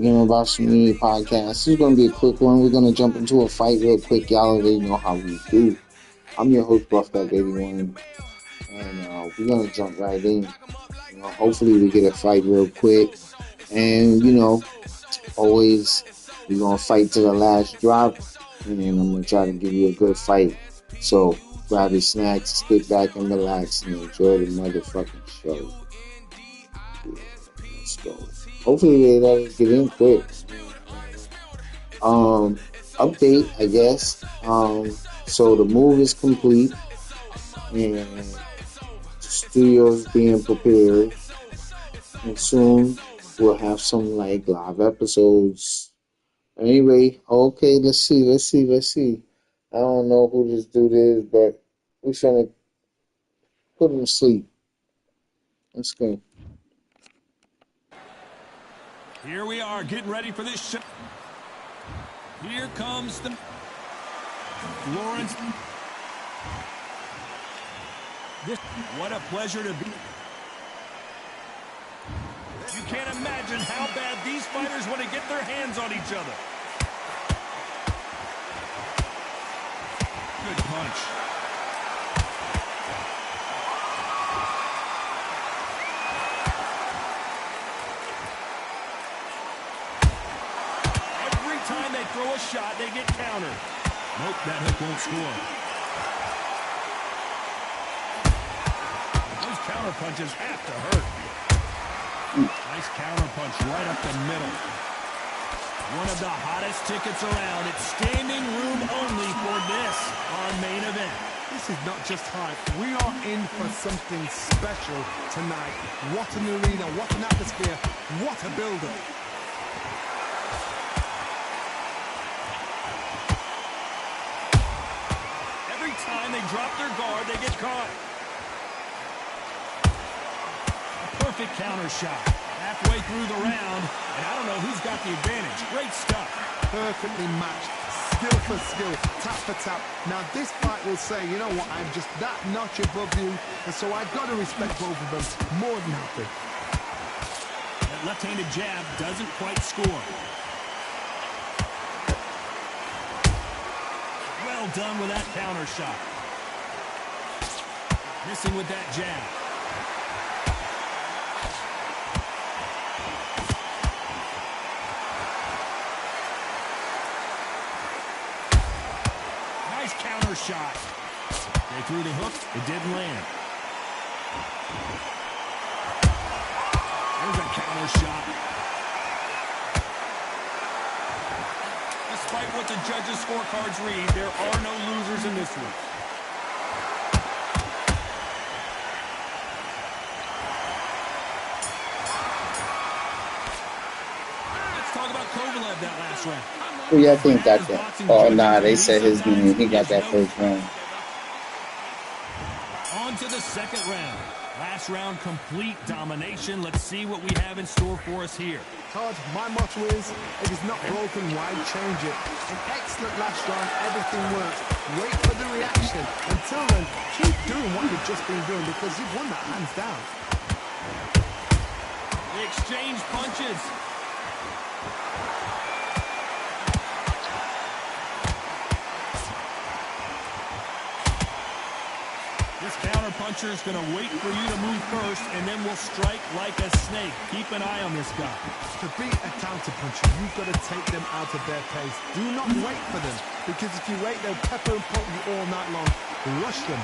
About Community Podcast. This is going to be a quick one. We're going to jump into a fight real quick. Y'all already know how we do. I'm your host, Buff Up 81, and we're going to jump right in. Hopefully we get a fight real quick. And, always we're going to fight to the last drop, and I'm going to try to give you a good fight. So grab your snacks, sit back and relax, and enjoy the motherfucking show. Yeah, let's go. Hopefully they let us get in quick. Update, I guess. So the move is complete, and the studio's being prepared, and soon we'll have some live episodes. Anyway, okay, let's see. I don't know who this dude is, but we're trying to put him to sleep. Let's go. Here we are, getting ready for this show. Here comes the Lawrence. What a pleasure to be. You can't imagine how bad these fighters want to get their hands on each other. Good punch. Every time they throw a shot, they get countered. Nope, that hook won't score. Those counter punches have to hurt. Nice counter punch right up the middle. One of the hottest tickets around. It's standing room only for this, our main event. This is not just hype. We are in for something special tonight. What an arena, what an atmosphere, what a build-up. Every time they drop their guard, they get caught. Perfect counter shot. Halfway through the round, and I don't know who's got the advantage. Great stuff. Perfectly matched. Skill for skill, tap for tap. Now this fight will say, you know what, I'm just that notch above you, and so I've got to respect both of them more than happy. That left-handed jab doesn't quite score. Well done with that counter shot. Missing with that jab. Counter shot. They threw the hook. It didn't land. There's a counter shot. Despite what the judges' scorecards read, there are no losers in this one. Let's talk about Kovalev that last round. Who y'all think got that? Oh, nah, they said his name. He got that first round. On to the second round. Last round, complete domination. Let's see what we have in store for us here. Todd, my motto is, if it's not broken, why change it? An excellent last round, everything works. Wait for the reaction. Until then, keep doing what you've just been doing because you've won that hands down. They exchange punches. Puncher is going to wait for you to move first, and then will strike like a snake. Keep an eye on this guy. To beat a counter puncher, you've got to take them out of their pace. Do not wait for them, because if you wait, they'll pepper and poke you all night long. Rush them.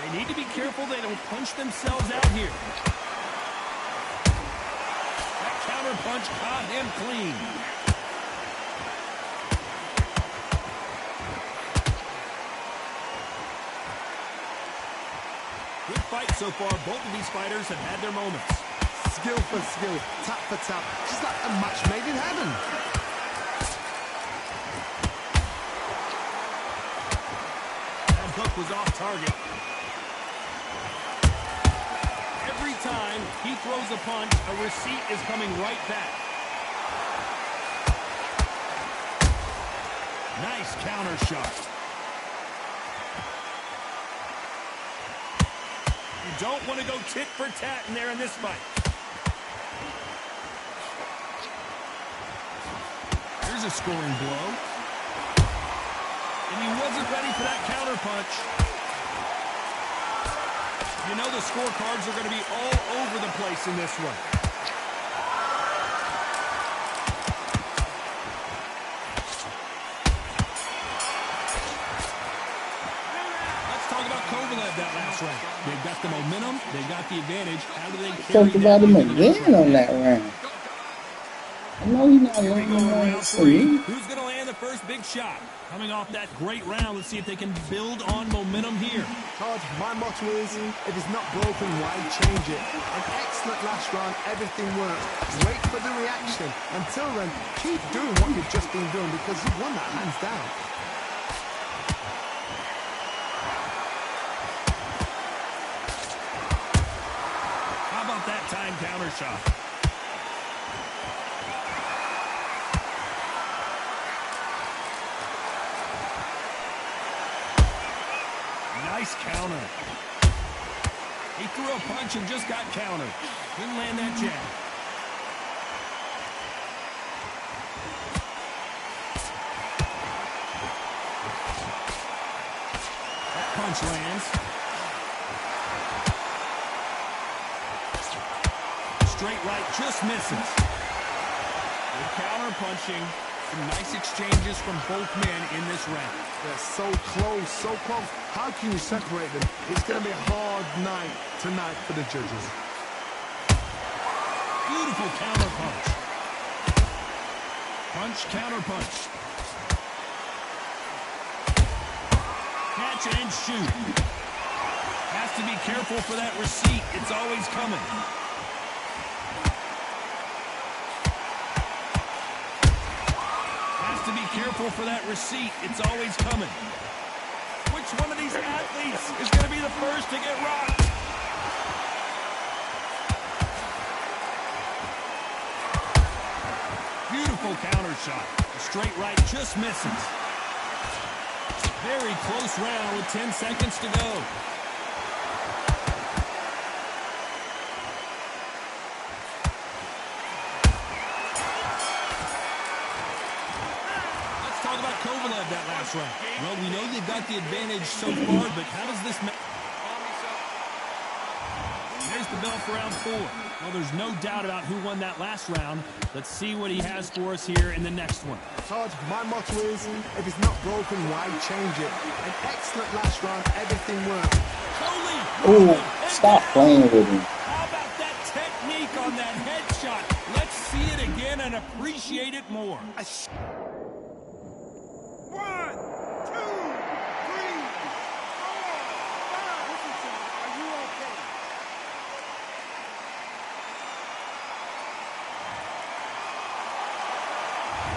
They need to be careful they don't punch themselves out here. That counter punch caught him clean. Good fight so far. Both of these fighters have had their moments. Skill for skill, tap for tap, just like a match made in heaven. That hook was off target. Every time he throws a punch, a receipt is coming right back. Nice counter shot. You don't want to go tit for tat in there in this fight. Here's a scoring blow. And he wasn't ready for that counter punch. You know the scorecards are going to be all over the place in this one. That last round. They've got the momentum. They've got the advantage. How do they carry Talked about him again on that round. I know he's not learning round three. Who's going to land the first big shot? Coming off that great round, let's see if they can build on momentum here. Todd, my motto is, if it's not broken, why change it? An excellent last round, everything worked. Wait for the reaction. Until then, keep doing what you've just been doing because you've won that hands down. That time counter shot. Nice counter. He threw a punch and just got countered. Didn't land that jab. That punch lands. Straight right, just misses. Good counter punching. Some nice exchanges from both men in this round. They're so close, so close. How can you separate them? It's going to be a hard night tonight for the judges. Beautiful counter punch. Punch, counter punch. Catch and shoot. Has to be careful for that receipt. It's always coming. To be careful for that receipt. It's always coming. Which one of these athletes is going to be the first to get rocked? Beautiful counter shot. The straight right just misses. Very close round with 10 seconds to go. That last round. Well, we know they've got the advantage so far, but how does this There's the bell for round 4. Well, there's no doubt about who won that last round. Let's see what he has for us here in the next one. Todd, my motto is, if it's not broken, why change it? An excellent last round, everything worked. Oh, stop playing with him. How about that technique on that headshot? Let's see it again and appreciate it more. 1, 2, 3, 4, 5. Are you okay?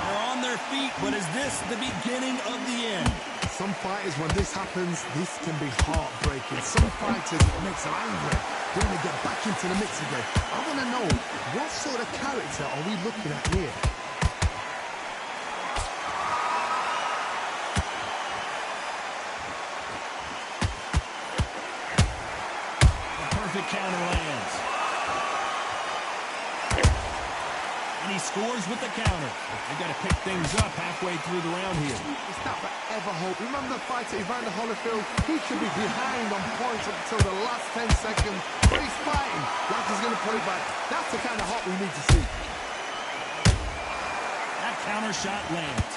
They're on their feet, but is this the beginning of the end? Some fighters, when this happens, this can be heartbreaking. Some fighters, it makes them angry. They want to get back into the mix again. I want to know, what sort of character are we looking at here? Counter lands. And he scores with the counter. They got to pick things up halfway through the round here. It's not forever hope. Remember the fighter Evander Holyfield? He should be behind on points until the last 10 seconds. But he's fighting like he's going to play back. That's the kind of hope we need to see. That counter shot lands.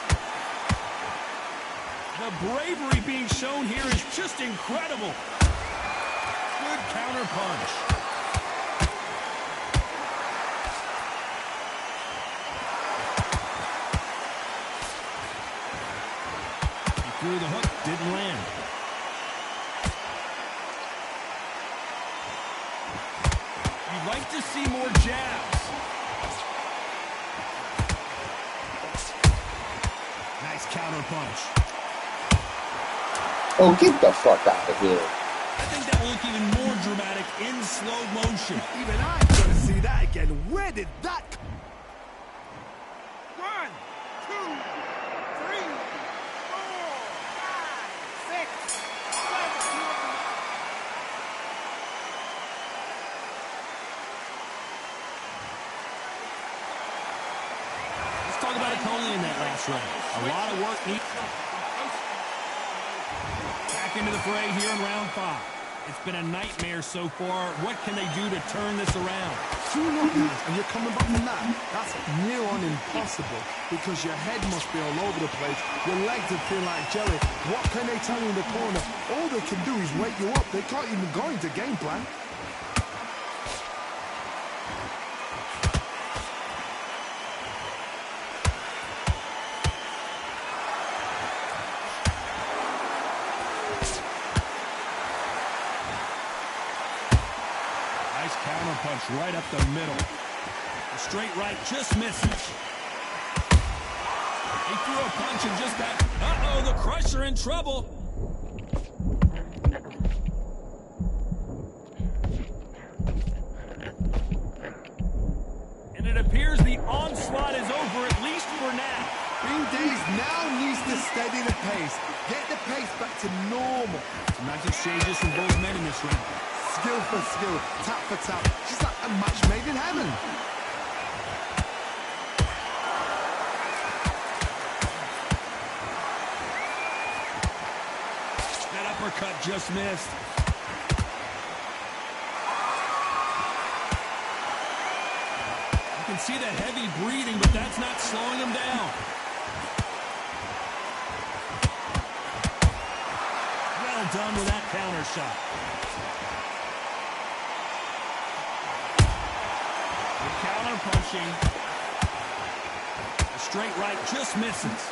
The bravery being shown here is just incredible. Good counter punch. He threw the hook, didn't land. You'd like to see more jabs. Nice counter punch. Oh, get the fuck out of here. I think that will look even more dramatic in slow motion. Even I'm going to see that again. Where did that come? 1, 2, 3, 4, 5, 6, 7. talk about Coley in that last round. A lot of work needs. Back into the fray here in round 5. It's been a nightmare so far. What can they do to turn this around? 2 knockouts and you're coming back from that. That's near on impossible because your head must be all over the place. Your legs would feel like jelly. What can they tell you in the corner? All they can do is wake you up. They can't even go into game plan. Counter punch right up the middle. A straight right just misses. He threw a punch and just got... Uh-oh, the Crusher in trouble. And it appears the onslaught is over, at least for now. Indeed, now needs to steady the pace. Get the pace back to normal. Some nice exchanges from both men in this round. Skill for skill, tap for tap. She's like a match made in heaven. That uppercut just missed. You can see the heavy breathing, but that's not slowing him down. Well done with that counter shot. Counter punching. A straight right just misses.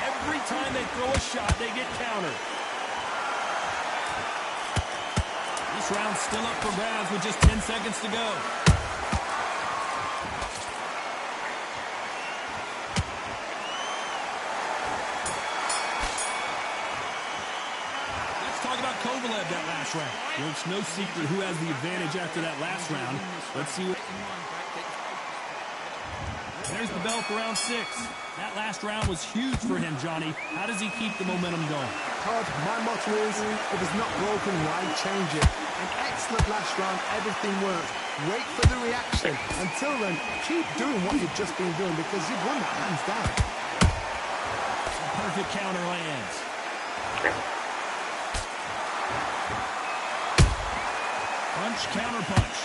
Every time they throw a shot, they get countered. This round's still up for grabs with just 10 seconds to go. Kovalev that last round. Well, it's no secret who has the advantage after that last round. Let's see what... There's the bell for round 6. That last round was huge for him, Johnny. How does he keep the momentum going? Todd, my motto is, if it's not broken, why change it? An excellent last round, everything works. Wait for the reaction. Until then, keep doing what you've just been doing because you've won that hands down. Perfect counter lands. Punch, counter punch.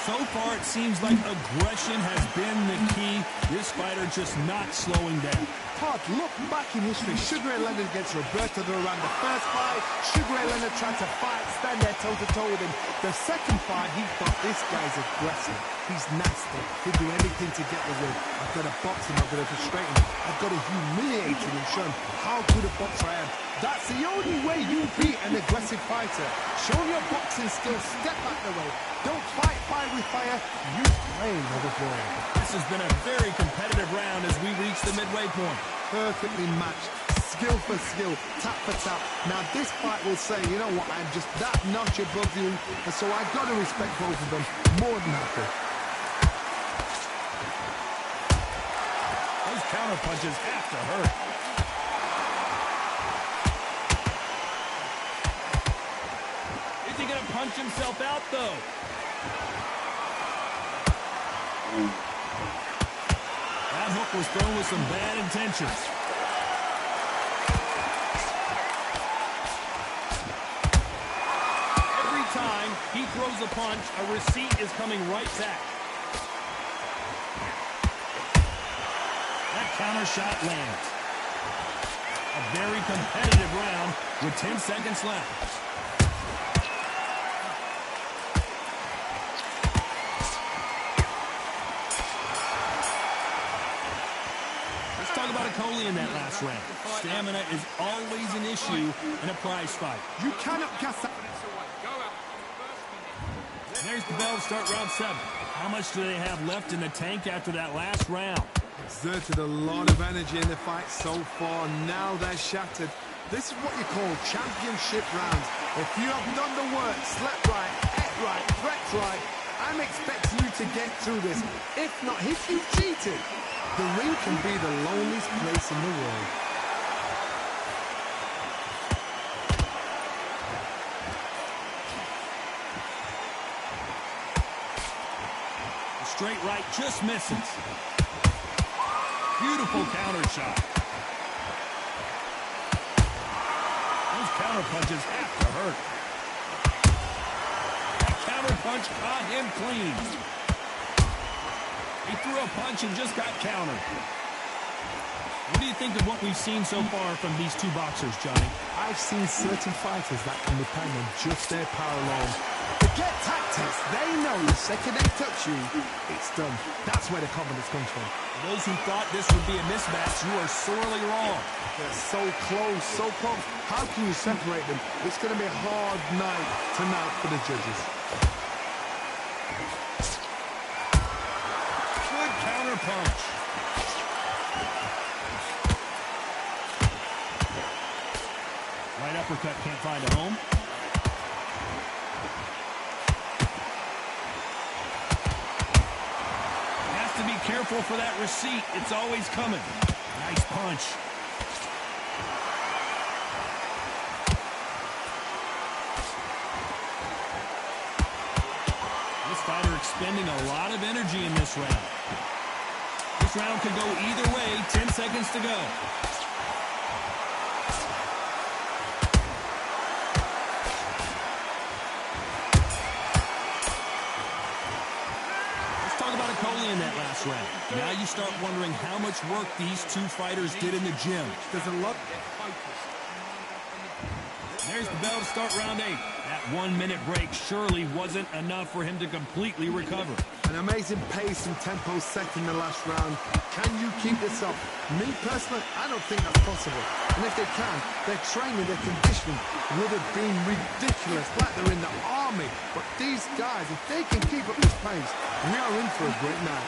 So far, it seems like aggression has been the key. This fighter just not slowing down. Todd, look back in history. Sugar Ray Leonard against Roberto Duran. The first fight, Sugar Ray Leonard tried to fight, stand there toe-to-toe with him. The second fight, he thought, this guy's aggressive. He's nasty. He'd do anything to get the win. I've got to box him. I've got to frustrate him. I've got to humiliate him and show him how good a boxer I am. That's the only way you beat an aggressive fighter. Show your boxing skills. Step out the way. Don't fight fire with fire. Use flame with a flame. This has been a very competitive round as we reach the midway point. Perfectly matched. Skill for skill. Tap for tap. Now this fight will say, you know what, I'm just that notch above you. And so I've got to respect both of them. More than happy. Those counter punches have to hurt. Is he going to punch himself out, though? That hook was thrown with some bad intentions. Every time he throws a punch, a receipt is coming right back. That counter shot lands. A very competitive round with 10 seconds left. Coley in that last round. Stamina is always an issue in a prize fight. You cannot guess that. There's the bell to start round 7. How much do they have left in the tank after that last round? Exerted a lot of energy in the fight so far. Now they're shattered. This is what you call championship rounds. If you have done the work, slept right, ate right, prepped right, I'm expecting you to get through this. If not, if you've cheated, the ring can be the loneliest place in the world. The straight right just misses. Beautiful counter shot. Those counter punches have to hurt. That counter punch caught him clean. He threw a punch and just got countered. What do you think of what we've seen so far from these two boxers, Johnny? I've seen certain fighters that can depend on just their power alone. Forget tactics. They know the second they touch you, it's done. That's where the confidence comes from. For those who thought this would be a mismatch, you are sorely wrong. They're so close, so close. How can you separate them? It's going to be a hard night tonight for the judges. Good counter punch. Right uppercut can't find a home. Has to be careful for that receipt. It's always coming. Nice punch. This fighter expending a lot of energy in this round. This round could go either way. 10 seconds to go. In that last round. Now you start wondering how much work these two fighters did in the gym. There's a lot. There's the bell to start round 8. That 1-minute break surely wasn't enough for him to completely recover. An amazing pace and tempo set in the last round. Can you keep this up? Me personally, I don't think that's possible. And if they can, their training, their conditioning would have been ridiculous, like they're in the army. But these guys, if they can keep up this pace, we are in for a great night.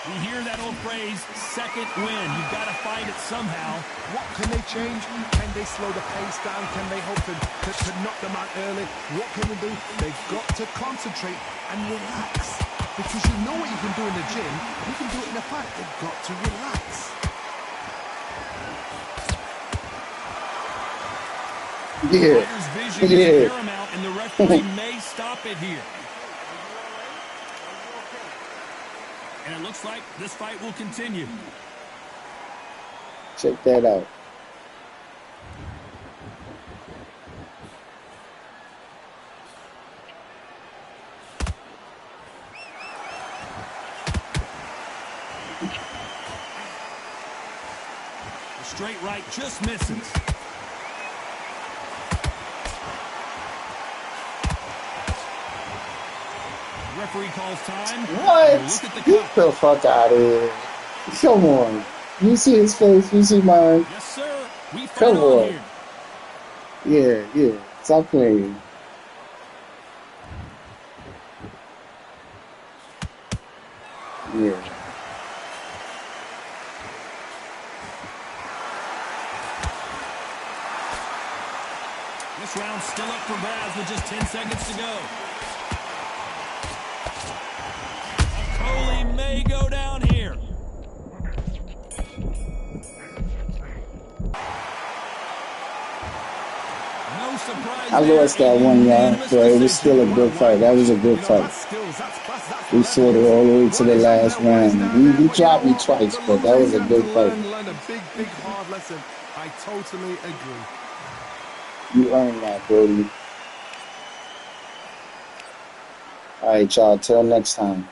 We hear that old phrase, second win. You've got to find it somehow. What can they change? Can they slow the pace down? Can they hope to knock them out early? What can they do? They've got to concentrate and relax. Because you know what you can do in the gym, you can do it in a fight. They've got to relax. The fighter's vision is paramount, and the referee may stop it here. And it looks like this fight will continue. Check that out. The straight right just misses. Referee calls time. What? Get the fuck out of here. Come on. You see his face, you see mine. Yes, sir. We Come on. Here. Yeah. Stop playing. Yeah. This round's still up for grabs with just 10 seconds to go. Coley may go down here. No surprise. I lost that one, y'all, but it was still a good fight. That was a good fight. We fought it all the way to the last round. We dropped me twice, but that was a good fight. Learn a big, hard lesson. I totally agree. You earned that, Brody. All right, y'all. Till next time.